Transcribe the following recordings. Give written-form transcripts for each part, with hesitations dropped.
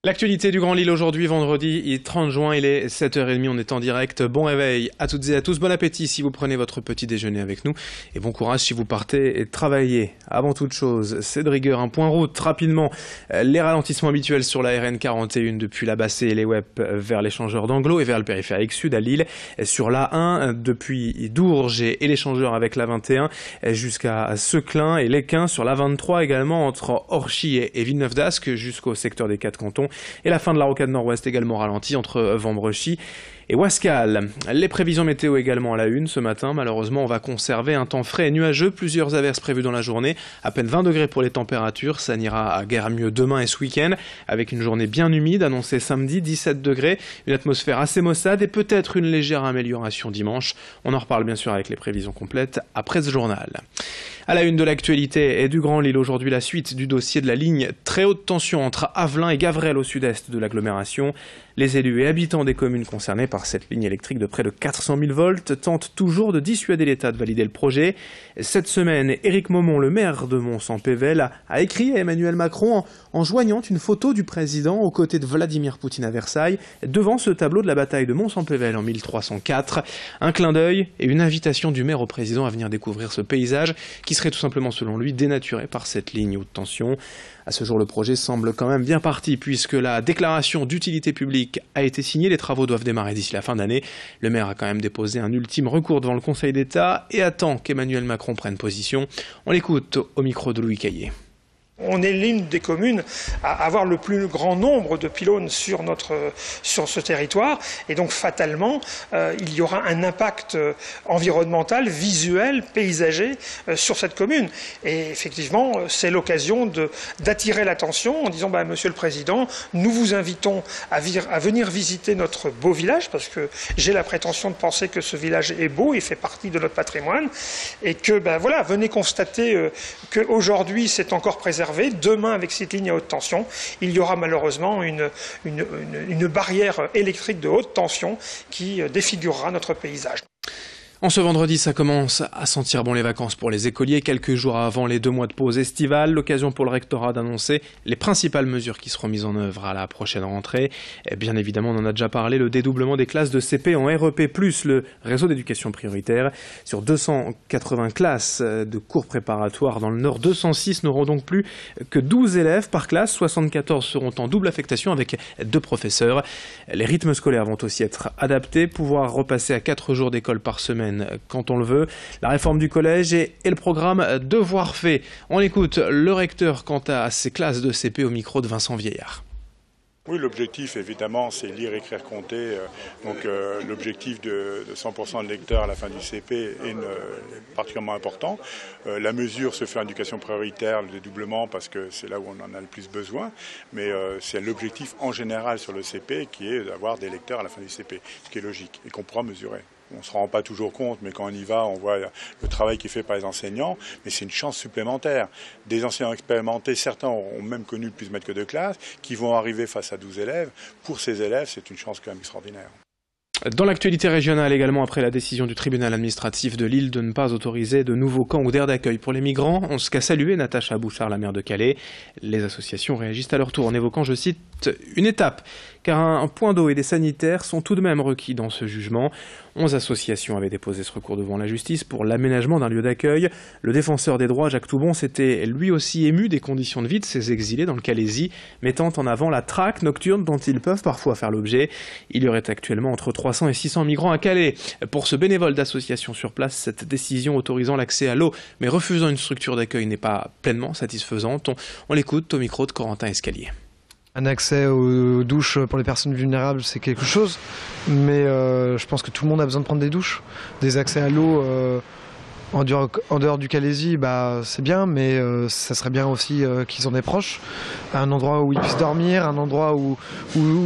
L'actualité du Grand Lille aujourd'hui, vendredi 30 juin, il est 7h30, on est en direct. Bon réveil à toutes et à tous, bon appétit si vous prenez votre petit déjeuner avec nous et bon courage si vous partez travailler. Avant toute chose, c'est de rigueur, un point route rapidement. Les ralentissements habituels sur la RN 41 depuis la Bassée et les Wep vers l'échangeur d'Anglo et vers le périphérique sud à Lille. Sur la 1 depuis Dourges et l'échangeur avec la 21 jusqu'à Seclin et l'Équin. Sur la 23 également entre Orchy et Villeneuve d'Ascq jusqu'au secteur des 4 cantons. Et la fin de la rocade nord-ouest également ralentie entre Vambrechy et Wascal. Les prévisions météo également à la une ce matin. Malheureusement, on va conserver un temps frais et nuageux. Plusieurs averses prévues dans la journée. À peine 20 degrés pour les températures. Ça n'ira à guère mieux demain et ce week-end. Avec une journée bien humide annoncée samedi, 17 degrés. Une atmosphère assez maussade et peut-être une légère amélioration dimanche. On en reparle bien sûr avec les prévisions complètes après ce journal. À la une de l'actualité et du Grand Lille aujourd'hui, la suite du dossier de la ligne très haute tension entre Avelin et Gavrelle au sud-est de l'agglomération. Les élus et habitants des communes concernées par cette ligne électrique de près de 400 000 volts tentent toujours de dissuader l'État de valider le projet. Cette semaine, Éric Maumont, le maire de Mons-en-Pévèle, a écrit à Emmanuel Macron en joignant une photo du président aux côtés de Vladimir Poutine à Versailles, devant ce tableau de la bataille de Mons-en-Pévèle en 1304. Un clin d'œil et une invitation du maire au président à venir découvrir ce paysage qui serait tout simplement, selon lui, dénaturé par cette ligne haute tension. À ce jour, le projet semble quand même bien parti puisque la déclaration d'utilité publique a été signée. Les travaux doivent démarrer d'ici la fin d'année. Le maire a quand même déposé un ultime recours devant le Conseil d'État et attend qu'Emmanuel Macron prenne position. On l'écoute au micro de Louis Caillé. On est l'une des communes à avoir le plus grand nombre de pylônes sur ce territoire et donc fatalement il y aura un impact environnemental, visuel, paysager sur cette commune. Et effectivement c'est l'occasion d'attirer l'attention en disant Monsieur le Président, nous vous invitons à venir visiter notre beau village parce que j'ai la prétention de penser que ce village est beau, il fait partie de notre patrimoine et que voilà, venez constater qu'aujourd'hui c'est encore préservé. Demain, avec cette ligne à haute tension, il y aura malheureusement une barrière électrique de haute tension qui défigurera notre paysage. En ce vendredi, ça commence à sentir bon les vacances pour les écoliers. Quelques jours avant les 2 mois de pause estivale, l'occasion pour le rectorat d'annoncer les principales mesures qui seront mises en œuvre à la prochaine rentrée. Et bien évidemment, on en a déjà parlé, le dédoublement des classes de CP en REP+, le réseau d'éducation prioritaire. Sur 280 classes de cours préparatoires dans le Nord, 206 n'auront donc plus que 12 élèves par classe. 74 seront en double affectation avec 2 professeurs. Les rythmes scolaires vont aussi être adaptés, pouvoir repasser à 4 jours d'école par semaine quand on le veut, la réforme du collège et le programme Devoirs faits. On écoute le recteur quant à ces classes de CP au micro de Vincent Vieillard. Oui, l'objectif évidemment c'est lire, écrire, compter. L'objectif de 100% de lecteurs à la fin du CP est particulièrement important. La mesure se fait en éducation prioritaire, le dédoublement, parce que c'est là où on en a le plus besoin. Mais c'est l'objectif en général sur le CP qui est d'avoir des lecteurs à la fin du CP, ce qui est logique et qu'on pourra mesurer. On ne se rend pas toujours compte, mais quand on y va, on voit le travail qui est fait par les enseignants, mais c'est une chance supplémentaire. Des enseignants expérimentés, certains ont même connu plus de maîtres que de classe, qui vont arriver face à 12 élèves. Pour ces élèves, c'est une chance quand même extraordinaire. Dans l'actualité régionale également, après la décision du tribunal administratif de Lille de ne pas autoriser de nouveaux camps ou d'aires d'accueil pour les migrants, on se qu'a salué Natacha Bouchard, la maire de Calais. Les associations réagissent à leur tour en évoquant, je cite, une étape, car un point d'eau et des sanitaires sont tout de même requis dans ce jugement. 11 associations avaient déposé ce recours devant la justice pour l'aménagement d'un lieu d'accueil. Le défenseur des droits, Jacques Toubon, s'était lui aussi ému des conditions de vie de ces exilés dans le Calaisis, mettant en avant la traque nocturne dont ils peuvent parfois faire l'objet. Il y aurait actuellement entre 300 et 600 migrants à Calais. Pour ce bénévole d'association sur place, cette décision autorisant l'accès à l'eau mais refusant une structure d'accueil n'est pas pleinement satisfaisante. On l'écoute au micro de Corentin Escalier. Un accès aux douches pour les personnes vulnérables, c'est quelque chose, mais je pense que tout le monde a besoin de prendre des douches. Des accès à l'eau en dehors du Calaisis, c'est bien, mais ça serait bien aussi qu'ils en aient proche. Un endroit où ils puissent dormir, un endroit où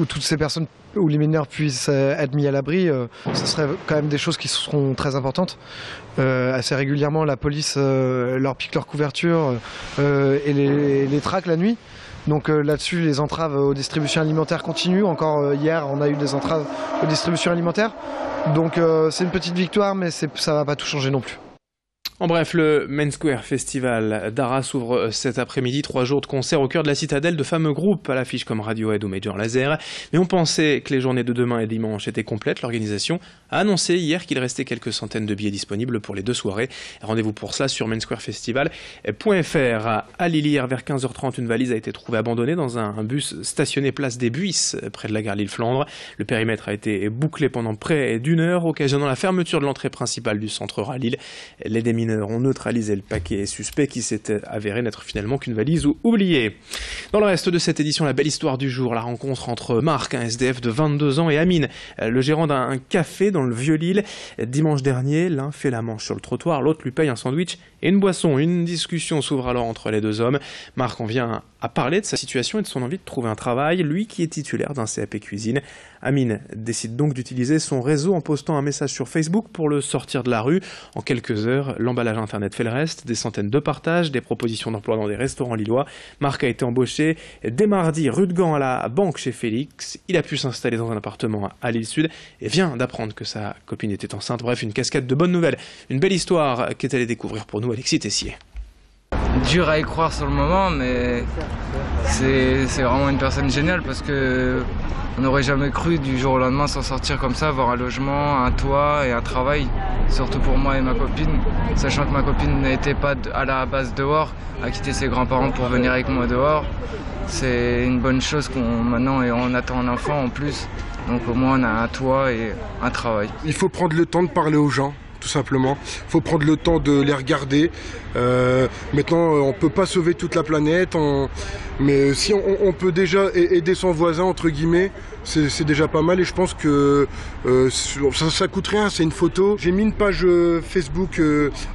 toutes ces personnes, où les mineurs puissent être mis à l'abri, ce serait quand même des choses qui seront très importantes. Assez régulièrement, la police leur pique leur couverture et les traque la nuit. Donc là-dessus, les entraves aux distributions alimentaires continuent. Encore hier, on a eu des entraves aux distributions alimentaires. Donc c'est une petite victoire, mais ça ne va pas tout changer non plus. En bref, le Main Square Festival d'Arras ouvre cet après-midi 3 jours de concerts au cœur de la citadelle, de fameux groupes à l'affiche comme Radiohead ou Major Lazer. Mais on pensait que les journées de demain et dimanche étaient complètes. L'organisation a annoncé hier qu'il restait quelques centaines de billets disponibles pour les 2 soirées. Rendez-vous pour cela sur mainsquarefestival.fr. À Lille, hier vers 15h30, une valise a été trouvée abandonnée dans un bus stationné place des Buisses, près de la gare Lille-Flandre. Le périmètre a été bouclé pendant près d'1 heure, occasionnant la fermeture de l'entrée principale du centre à Lille. Les démineurs ont neutralisé le paquet suspect qui s'était avéré n'être finalement qu'une valise oubliée. Dans le reste de cette édition, la belle histoire du jour, la rencontre entre Marc, un SDF de 22 ans, et Amine, le gérant d'un café dans le Vieux-Lille. Dimanche dernier, l'un fait la manche sur le trottoir, l'autre lui paye un sandwich et une boisson. Une discussion s'ouvre alors entre les deux hommes. Marc en vient à parler de sa situation et de son envie de trouver un travail, lui qui est titulaire d'un CAP cuisine. Amine décide donc d'utiliser son réseau en postant un message sur Facebook pour le sortir de la rue. En quelques heures, l'emballage internet fait le reste, des centaines de partages, des propositions d'emploi dans des restaurants lillois. Marc a été embauché dès mardi rue de Gand à la banque chez Félix. Il a pu s'installer dans un appartement à Lille Sud et vient d'apprendre que sa copine était enceinte. Bref, une cascade de bonnes nouvelles. Une belle histoire qu'est allé découvrir pour nous Alexis Tessier. Dur à y croire sur le moment, mais c'est vraiment une personne géniale parce que on n'aurait jamais cru du jour au lendemain s'en sortir comme ça, avoir un logement, un toit et un travail, surtout pour moi et ma copine, sachant que ma copine n'était pas à la base dehors, a quitté ses grands-parents pour venir avec moi dehors. C'est une bonne chose maintenant et on attend un enfant en plus, donc au moins on a un toit et un travail. Il faut prendre le temps de parler aux gens. Tout simplement, il faut prendre le temps de les regarder. Maintenant, on ne peut pas sauver toute la planète, mais si on peut déjà aider son voisin, entre guillemets, c'est déjà pas mal. Et je pense que ça coûte rien, c'est une photo. J'ai mis une page Facebook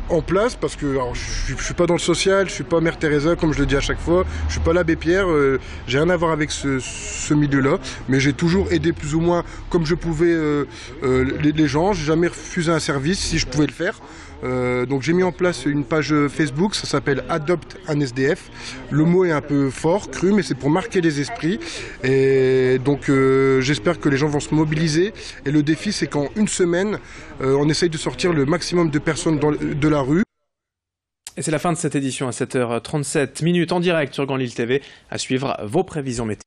en place parce que alors, je suis pas dans le social, je suis pas Mère Teresa comme je le dis à chaque fois, je suis pas l'abbé Pierre, j'ai rien à voir avec ce milieu-là, mais j'ai toujours aidé plus ou moins comme je pouvais les gens. J'ai jamais refusé un service si je pouvais le faire. Donc j'ai mis en place une page Facebook, ça s'appelle Adopte un SDF. Le mot est un peu fort, cru, mais c'est pour marquer les esprits. Et donc j'espère que les gens vont se mobiliser. Et le défi, c'est qu'en une semaine, on essaye de sortir le maximum de personnes de la rue. Et c'est la fin de cette édition à 7h37 en direct sur Grand Lille TV. À suivre vos prévisions météo.